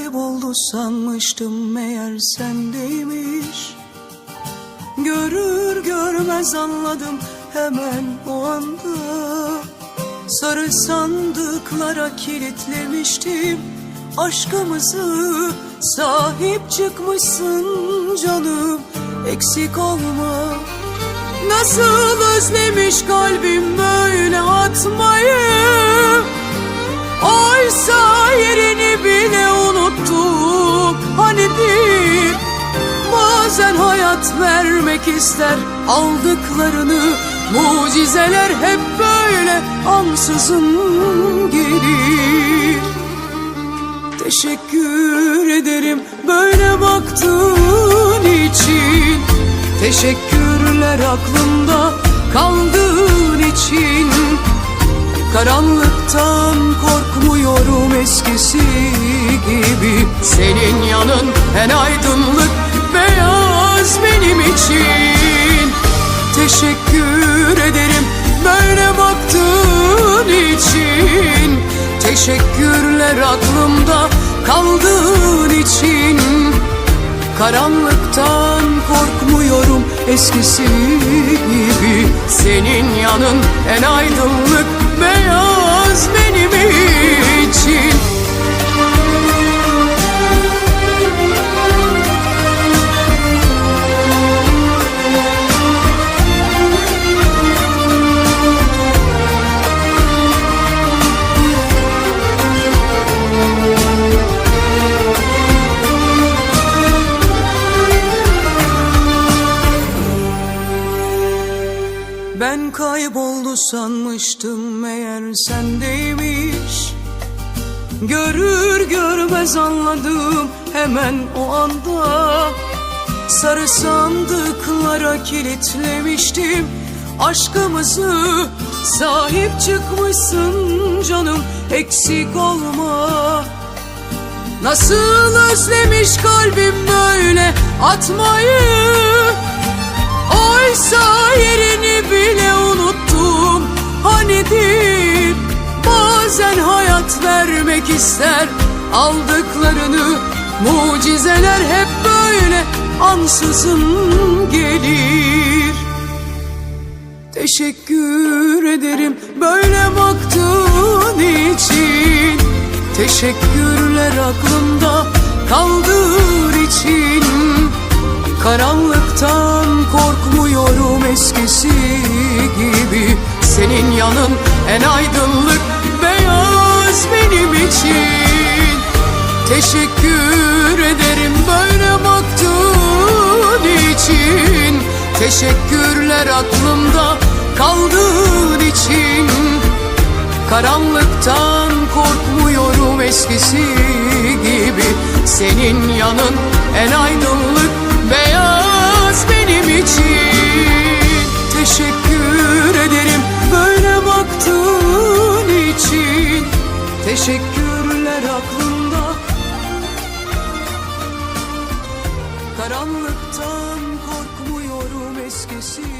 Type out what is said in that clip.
kayboldu sanmıştım, meğer sendeymiş. Görür görmez anladım hemen o anda. Sarı sandıklara kilitlemiştim aşkımızı. Sahip çıkmışsın canım, eksik olma. Nasıl özlemiş kalbim böyle atmayı. Oysa yerini bile unuttuk. Hani bir bazen hayat vermek ister aldıklarını. Mucizeler hep böyle ansızın gelir. Teşekkür ederim böyle baktığın için. Teşekkürler aklımda kaldığın için. Karanlıktan korkmuyorum eskisi gibi. Senin yanın en aydınlık beyaz benim için. Teşekkür ederim böyle baktığın için. Teşekkürler aklımda kaldığın için. Karanlıktan korkmuyorum eskisi gibi. Senin yanın en aydınlık beyaz benim için. Ben kayboldu sanmıştım, meğer sendeymiş. Görür görmez anladım hemen o anda. Sarı sandıklara kilitlemiştim aşkımızı. Sahip çıkmışsın canım, eksik olma. Nasıl özlemiş kalbim böyle atmayı. Oysa yerini bile unuttum. Hanidir bazen hayat vermek ister aldıklarını. Mucizeler hep böyle ansızın gelir. Teşekkür ederim böyle baktığın için. Teşekkürler aklımda kaldığın için. Karanlıktan korkmuyorum eskisi gibi. Senin yanın en aydınlık beyaz benim için. Teşekkür ederim böyle baktığın için. Teşekkürler aklımda kaldığın için. Karanlıktan korkmuyorum eskisi gibi. Senin yanın en aydınlık beyaz benim için. Teşekkür ederim böyle baktığın için. Teşekkürler aklımda. Karanlıktan korkmuyorum eskisi